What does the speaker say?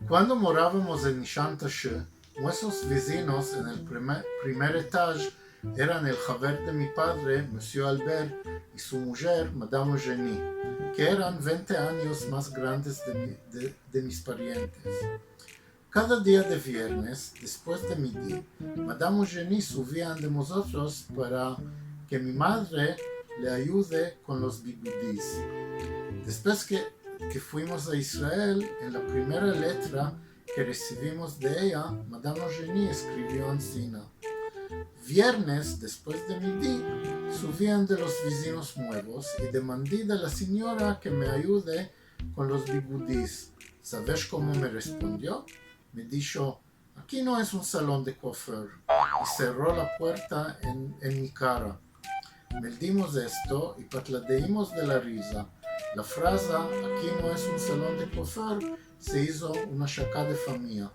Cuando morábamos en Nishantashe, nuestros vecinos en el primer etaje eran el Javer de mi padre, Monsieur Albert, y su mujer, Madame Eugenie, que eran 20 años más grandes de mis parientes. Cada día de viernes, después de midi, Madame Eugenie subía ante nosotros para que mi madre le ayude con los bigudis. Después que fuimos a Israel, en la primera letra que recibimos de ella, Madame Eugenie escribió encima: viernes, después de midi, subían de los vecinos nuevos y demandé de la señora que me ayude con los bigudis. ¿Sabes cómo me respondió? Me dijo: aquí no es un salón de coiffeur, y cerró la puerta en mi cara. Meldimos esto y patladeímos de la risa. La frase, aquí no es un salón de coiffeur, se hizo una chaca de familia.